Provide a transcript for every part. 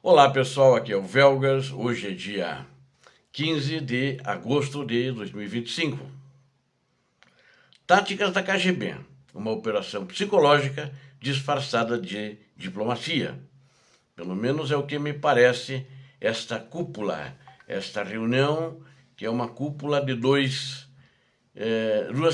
Olá pessoal, aqui é o Velgas, hoje é dia 15 de agosto de 2025. Táticas da KGB, uma operação psicológica disfarçada de diplomacia. Pelo menos é o que me parece esta cúpula, esta reunião que é uma cúpula de duas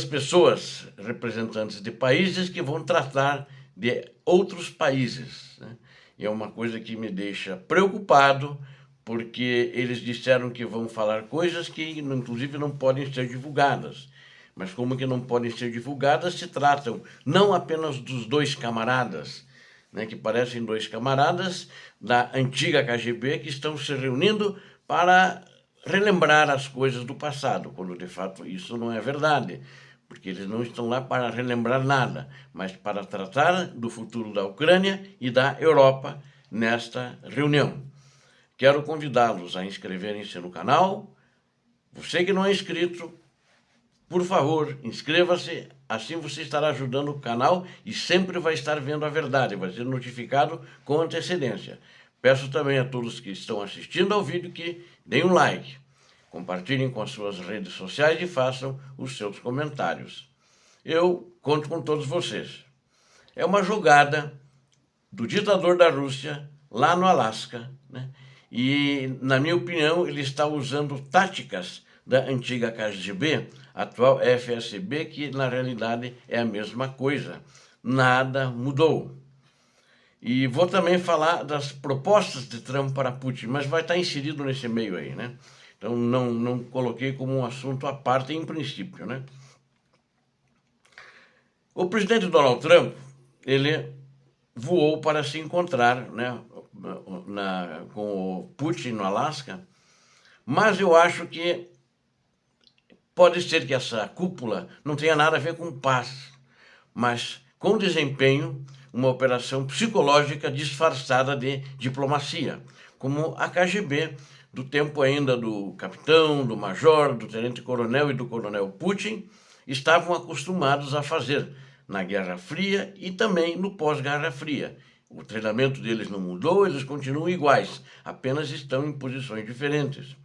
pessoas, representantes de países que vão tratar de outros países, né? E é uma coisa que me deixa preocupado, porque eles disseram que vão falar coisas que, inclusive, não podem ser divulgadas. Mas como que não podem ser divulgadas, se tratam não apenas dos dois camaradas, né, que parecem dois camaradas da antiga KGB que estão se reunindo para relembrar as coisas do passado, quando de fato isso não é verdade, porque eles não estão lá para relembrar nada, mas para tratar do futuro da Ucrânia e da Europa nesta reunião. Quero convidá-los a inscreverem-se no canal. Você que não é inscrito, por favor, inscreva-se, assim você estará ajudando o canal e sempre vai estar vendo a verdade, vai ser notificado com antecedência. Peço também a todos que estão assistindo ao vídeo que deem um like, compartilhem com as suas redes sociais e façam os seus comentários. Eu conto com todos vocês. É uma jogada do ditador da Rússia lá no Alasca, né? E, na minha opinião, ele está usando táticas da antiga KGB, atual FSB, que na realidade é a mesma coisa. Nada mudou. E vou também falar das propostas de Trump para Putin, mas vai estar inserido nesse meio aí, né? Então não coloquei como um assunto à parte em princípio, né? O presidente Donald Trump, ele voou para se encontrar, né, com o Putin no Alasca, mas eu acho que pode ser que essa cúpula não tenha nada a ver com paz, mas com desempenho, uma operação psicológica disfarçada de diplomacia, como a KGB, do tempo ainda do capitão, do major, do tenente-coronel e do coronel Putin, estavam acostumados a fazer na Guerra Fria e também no pós-Guerra Fria. O treinamento deles não mudou, eles continuam iguais, apenas estão em posições diferentes.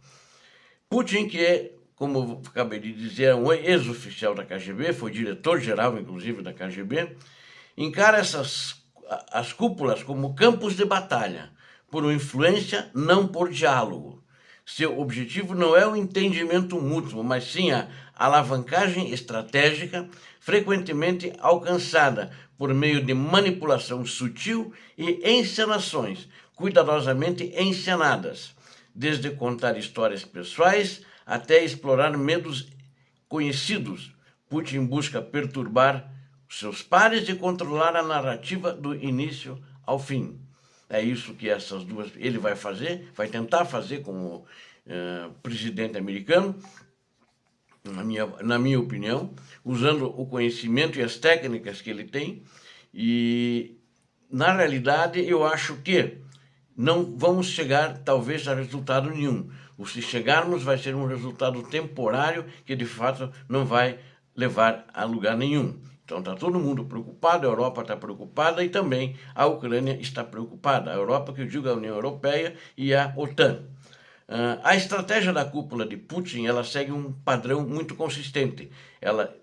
Putin, que é, como eu acabei de dizer, é um ex-oficial da KGB, foi diretor-geral, inclusive, da KGB, encara as cúpulas como campos de batalha, por influência, não por diálogo. Seu objetivo não é o entendimento mútuo, mas sim a alavancagem estratégica, frequentemente alcançada por meio de manipulação sutil e encenações cuidadosamente encenadas, desde contar histórias pessoais até explorar medos conhecidos. Putin busca perturbar seus pares e controlar a narrativa do início ao fim. É isso que essas duas ele vai fazer, vai tentar fazer com o presidente americano, na minha opinião, usando o conhecimento e as técnicas que ele tem. E, na realidade, eu acho que não vamos chegar, talvez, a resultado nenhum. Ou se chegarmos, vai ser um resultado temporário que, de fato, não vai levar a lugar nenhum. Então está todo mundo preocupado, a Europa está preocupada e também a Ucrânia está preocupada. A Europa, que eu digo, a União Europeia e a OTAN. A estratégia da cúpula de Putin, ela segue um padrão muito consistente. Ela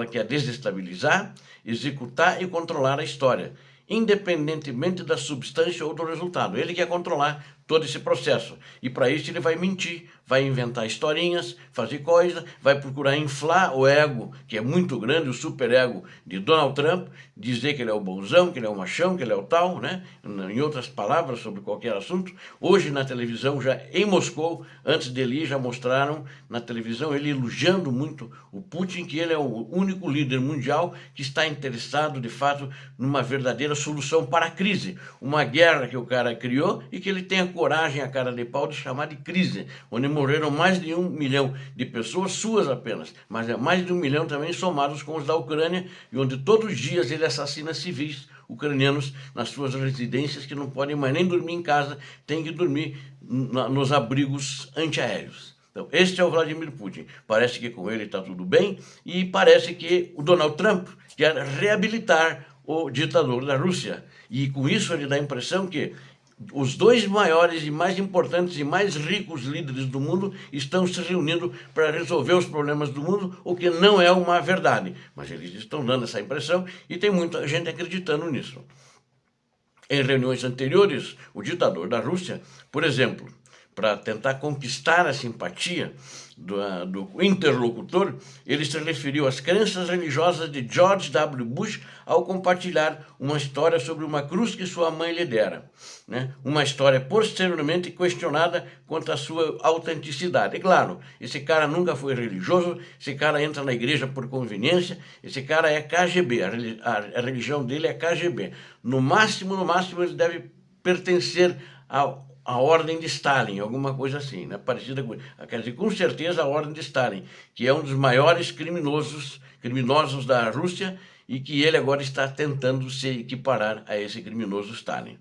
quer desestabilizar, executar e controlar a história, independentemente da substância ou do resultado. Ele quer controlar todo esse processo. E para isso ele vai mentir, vai inventar historinhas, fazer coisa, vai procurar inflar o ego, que é muito grande, o superego de Donald Trump, dizer que ele é o bonzão, que ele é o machão, que ele é o tal, né? Em outras palavras, sobre qualquer assunto. Hoje na televisão, já em Moscou, antes dele ir, já mostraram na televisão ele elogiando muito o Putin, que ele é o único líder mundial que está interessado, de fato, numa verdadeira solução para a crise. Uma guerra que o cara criou e que ele tem a coragem, a cara de pau, de chamar de crise, onde morreram mais de 1 milhão de pessoas, suas apenas, mas é mais de 1 milhão também somados com os da Ucrânia, e onde todos os dias ele assassina civis ucranianos nas suas residências, que não podem mais nem dormir em casa, têm que dormir nos abrigos antiaéreos. Então, este é o Vladimir Putin. Parece que com ele está tudo bem e parece que o Donald Trump quer reabilitar o ditador da Rússia. E com isso ele dá a impressão que Os dois maiores e mais importantes e mais ricos líderes do mundo estão se reunindo para resolver os problemas do mundo, o que não é uma verdade. Mas eles estão dando essa impressão e tem muita gente acreditando nisso. Em reuniões anteriores, o ditador da Rússia, por exemplo, para tentar conquistar a simpatia do interlocutor, ele se referiu às crenças religiosas de George W. Bush ao compartilhar uma história sobre uma cruz que sua mãe lhe dera, né? Uma história posteriormente questionada quanto à sua autenticidade. E claro, esse cara nunca foi religioso, esse cara entra na igreja por conveniência, esse cara é KGB, a religião dele é KGB. No máximo, ele deve pertencer a ordem de Stalin, alguma coisa assim, né? Parecida com, quer dizer, com certeza a ordem de Stalin, que é um dos maiores criminosos da Rússia e que ele agora está tentando se equiparar a esse criminoso Stalin.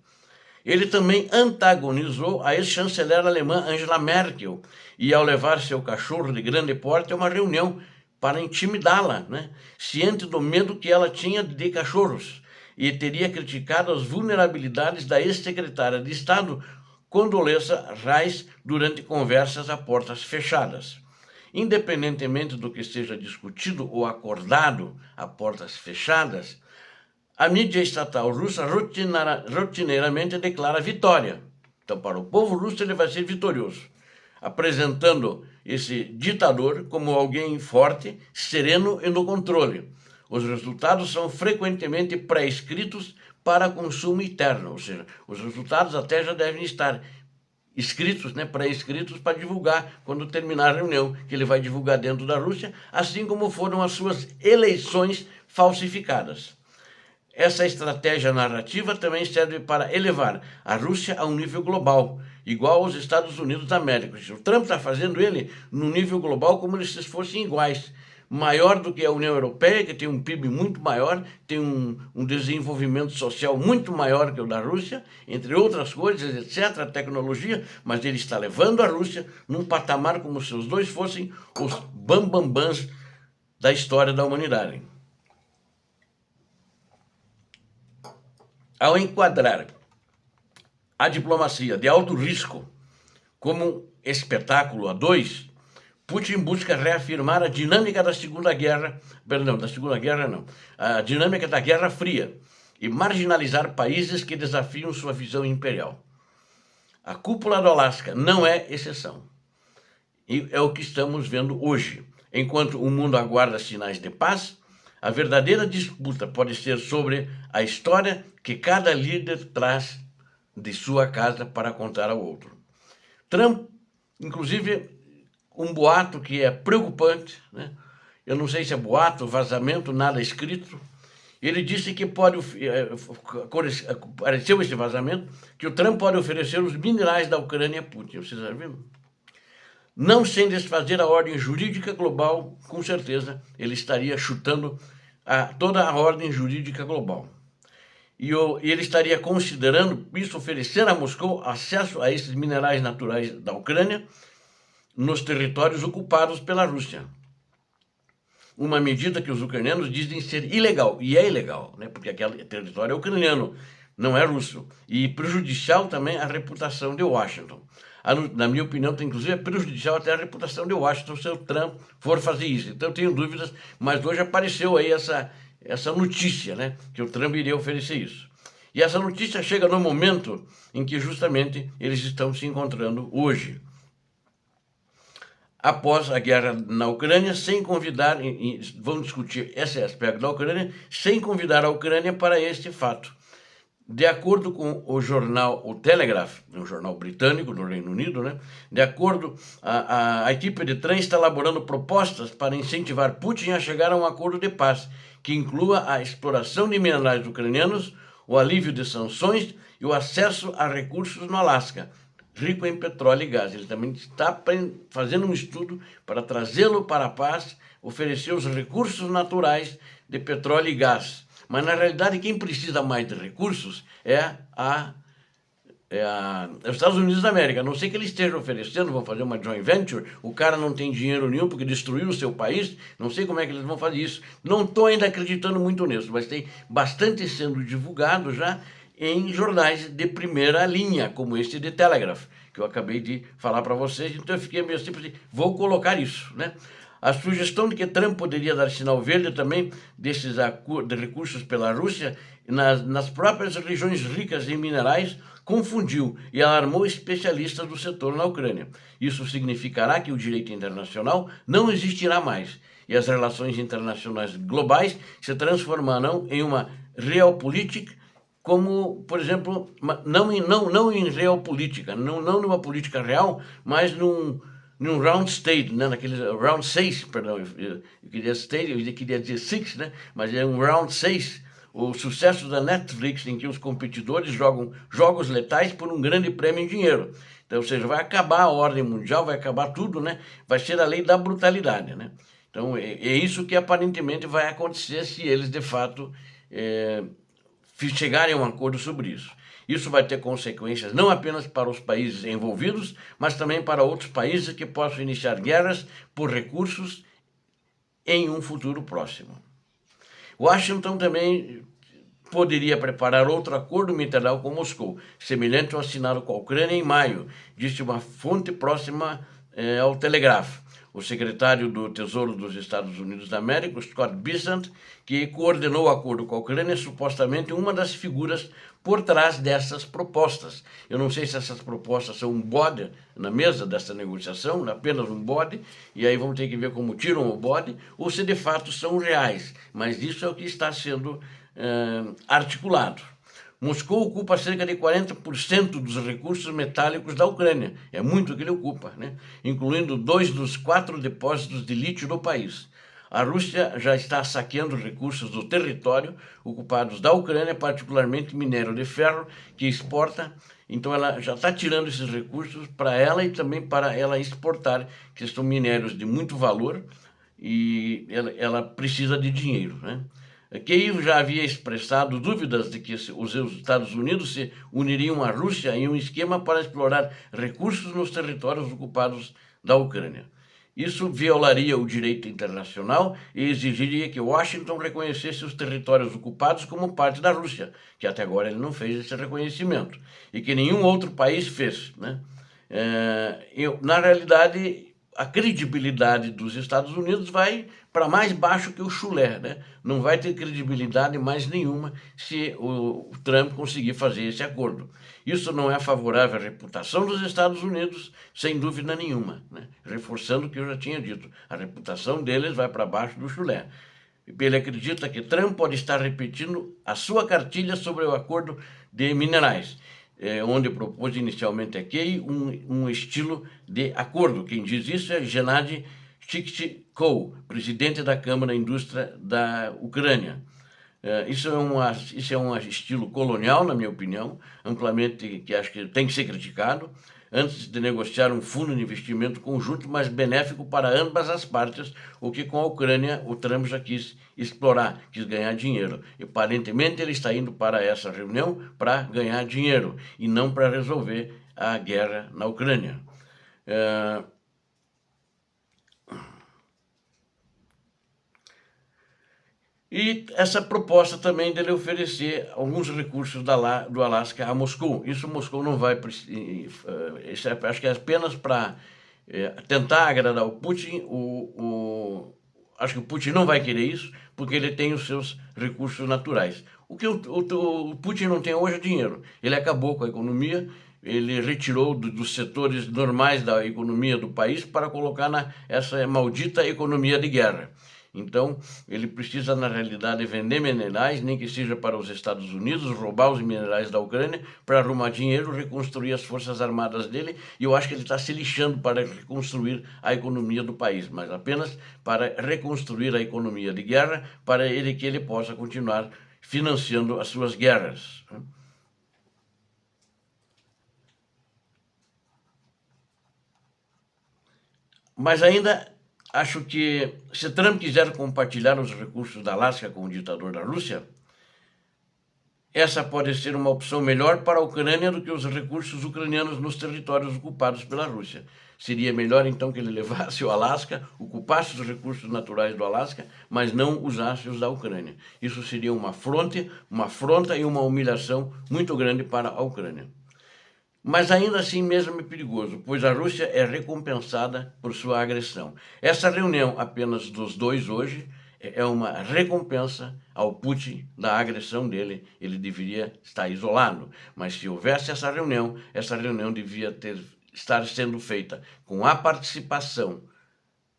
Ele também antagonizou a ex-chanceler alemã Angela Merkel e ao levar seu cachorro de grande porte a uma reunião para intimidá-la, né? Ciente do medo que ela tinha de cachorros, e teria criticado as vulnerabilidades da ex-secretária de Estado Condoleezza Rice durante conversas a portas fechadas. Independentemente do que seja discutido ou acordado a portas fechadas, a mídia estatal russa rotineiramente declara vitória. Então, para o povo russo, ele vai ser vitorioso, apresentando esse ditador como alguém forte, sereno e no controle. Os resultados são frequentemente pré-escritos para consumo interno, ou seja, os resultados até já devem estar escritos, né, pré-escritos para divulgar quando terminar a reunião, que ele vai divulgar dentro da Rússia, assim como foram as suas eleições falsificadas. Essa estratégia narrativa também serve para elevar a Rússia a um nível global, igual aos Estados Unidos da América. O Trump está fazendo ele no nível global como se fossem iguais, maior do que a União Europeia, que tem um PIB muito maior, tem um desenvolvimento social muito maior que o da Rússia, entre outras coisas, etc., a tecnologia, mas ele está levando a Rússia num patamar como se os dois fossem os bambambãs da história da humanidade. Ao enquadrar a diplomacia de alto risco como espetáculo a dois, Putin busca reafirmar a dinâmica da a dinâmica da Guerra Fria e marginalizar países que desafiam sua visão imperial. A cúpula do Alasca não é exceção. E é o que estamos vendo hoje. Enquanto o mundo aguarda sinais de paz, a verdadeira disputa pode ser sobre a história que cada líder traz de sua casa para contar ao outro. Trump, inclusive, um boato que é preocupante, né? Eu não sei se é boato, vazamento, nada escrito. Ele disse que apareceu esse vazamento, que o Trump pode oferecer os minerais da Ucrânia a Putin. Vocês já viram? Não sem desfazer a ordem jurídica global, com certeza ele estaria chutando toda a ordem jurídica global. E ele estaria considerando isso, oferecer a Moscou acesso a esses minerais naturais da Ucrânia nos territórios ocupados pela Rússia. Uma medida que os ucranianos dizem ser ilegal, e é ilegal, né? Porque aquele território é ucraniano, não é russo, e prejudicial também à reputação de Washington. Na minha opinião, inclusive, é prejudicial até a reputação de Washington se o Trump for fazer isso. Então, eu tenho dúvidas, mas hoje apareceu aí essa notícia, né, que o Trump iria oferecer isso. E essa notícia chega no momento em que justamente eles estão se encontrando hoje. Após a guerra na Ucrânia, sem convidar, vamos discutir esse aspecto da Ucrânia, sem convidar a Ucrânia para este fato. De acordo com o jornal O Telegraph, um jornal britânico do Reino Unido, né? De acordo, a equipe de Trump está elaborando propostas para incentivar Putin a chegar a um acordo de paz, que inclua a exploração de minerais ucranianos, o alívio de sanções e o acesso a recursos no Alasca, rico em petróleo e gás. Ele também está fazendo um estudo para trazê-lo para a paz, oferecer os recursos naturais de petróleo e gás. Mas, na realidade, quem precisa mais de recursos é os Estados Unidos da América. A não sei que eles estejam oferecendo, vão fazer uma joint venture, o cara não tem dinheiro nenhum porque destruiu o seu país, não sei como é que eles vão fazer isso. Não estou ainda acreditando muito nisso, mas tem bastante sendo divulgado já em jornais de primeira linha, como este de Telegraph, que eu acabei de falar para vocês. Então eu fiquei meio assim, vou colocar isso, né? A sugestão de que Trump poderia dar sinal verde também desses de recursos pela Rússia nas próprias regiões ricas em minerais confundiu e alarmou especialistas do setor na Ucrânia. Isso significará que o direito internacional não existirá mais e as relações internacionais globais se transformarão em uma realpolitik, como, por exemplo, não em realpolitik, não numa política real, mas num round state, né? Naquele round 6, perdão, eu queria state, eu queria dizer six, né? Mas é um round 6, o sucesso da Netflix, em que os competidores jogam jogos letais por um grande prêmio em dinheiro. Então, ou seja, vai acabar a ordem mundial, vai acabar tudo, né? Vai ser a lei da brutalidade, né? Então, é isso que aparentemente vai acontecer se eles, de fato, chegarem a um acordo sobre isso. Isso vai ter consequências não apenas para os países envolvidos, mas também para outros países que possam iniciar guerras por recursos em um futuro próximo. Washington também poderia preparar outro acordo bilateral com Moscou, semelhante ao assinado com a Ucrânia em maio, disse uma fonte próxima ao Telegraph. O secretário do Tesouro dos Estados Unidos da América, Scott Bessent, que coordenou o acordo com a Ucrânia, é supostamente uma das figuras por trás dessas propostas. Eu não sei se essas propostas são um bode na mesa dessa negociação, apenas um bode, e aí vamos ter que ver como tiram o bode, ou se de fato são reais. Mas isso é o que está sendo articulado. Moscou ocupa cerca de 40% dos recursos metálicos da Ucrânia. É muito que ele ocupa, né? Incluindo 2 dos 4 depósitos de lítio do país. A Rússia já está saqueando recursos do território ocupados da Ucrânia, particularmente minério de ferro, que exporta. Então ela já está tirando esses recursos para ela e também para ela exportar, que são minérios de muito valor, e ela precisa de dinheiro, né? Kiev já havia expressado dúvidas de que os Estados Unidos se uniriam à Rússia em um esquema para explorar recursos nos territórios ocupados da Ucrânia. Isso violaria o direito internacional e exigiria que Washington reconhecesse os territórios ocupados como parte da Rússia, que até agora ele não fez esse reconhecimento, e que nenhum outro país fez, né? Na realidade, a credibilidade dos Estados Unidos vai para mais baixo que o chulé, né? Não vai ter credibilidade mais nenhuma se o Trump conseguir fazer esse acordo. Isso não é favorável à reputação dos Estados Unidos, sem dúvida nenhuma, né? Reforçando o que eu já tinha dito, a reputação deles vai para baixo do chulé. Ele acredita que Trump pode estar repetindo a sua cartilha sobre o acordo de minerais, onde propôs inicialmente a Key um estilo de acordo. Quem diz isso é Gennady Shishkov, presidente da Câmara da Indústria da Ucrânia. Isso é um estilo colonial, na minha opinião, amplamente, que acho que tem que ser criticado, antes de negociar um fundo de investimento conjunto mais benéfico para ambas as partes, o que com a Ucrânia o Trump já quis explorar, quis ganhar dinheiro. E, aparentemente ele está indo para essa reunião para ganhar dinheiro e não para resolver a guerra na Ucrânia. E essa proposta também dele oferecer alguns recursos do Alasca a Moscou. Isso Moscou não vai... acho que é apenas para tentar agradar o Putin. Acho que o Putin não vai querer isso, porque ele tem os seus recursos naturais. O que o Putin não tem hoje é dinheiro. Ele acabou com a economia, ele retirou dos setores normais da economia do país para colocar essa maldita economia de guerra. Então, ele precisa, na realidade, vender minerais, nem que seja para os Estados Unidos, roubar os minerais da Ucrânia para arrumar dinheiro, reconstruir as forças armadas dele, e eu acho que ele está se lixando para reconstruir a economia do país, mas apenas para reconstruir a economia de guerra, para que ele possa continuar financiando as suas guerras. Mas ainda... acho que se Trump quiser compartilhar os recursos da Alasca com o ditador da Rússia, essa pode ser uma opção melhor para a Ucrânia do que os recursos ucranianos nos territórios ocupados pela Rússia. Seria melhor, então, que ele levasse o Alasca, ocupasse os recursos naturais do Alasca, mas não usasse os da Ucrânia. Isso seria uma afronta e uma humilhação muito grande para a Ucrânia. Mas ainda assim mesmo é perigoso, pois a Rússia é recompensada por sua agressão. Essa reunião apenas dos dois hoje é uma recompensa ao Putin da agressão dele. Ele deveria estar isolado, mas se houvesse essa reunião devia estar sendo feita com a participação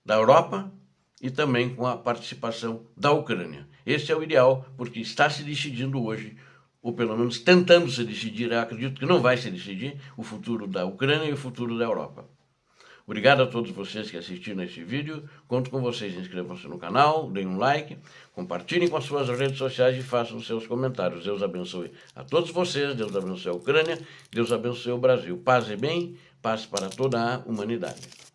da Europa e também com a participação da Ucrânia. Esse é o ideal, porque está se decidindo hoje, ou pelo menos tentando se decidir, eu acredito que não vai se decidir, o futuro da Ucrânia e o futuro da Europa. Obrigado a todos vocês que assistiram esse vídeo. Conto com vocês. Inscrevam-se no canal, deem um like, compartilhem com as suas redes sociais e façam os seus comentários. Deus abençoe a todos vocês, Deus abençoe a Ucrânia, Deus abençoe o Brasil. Paz e bem, paz para toda a humanidade.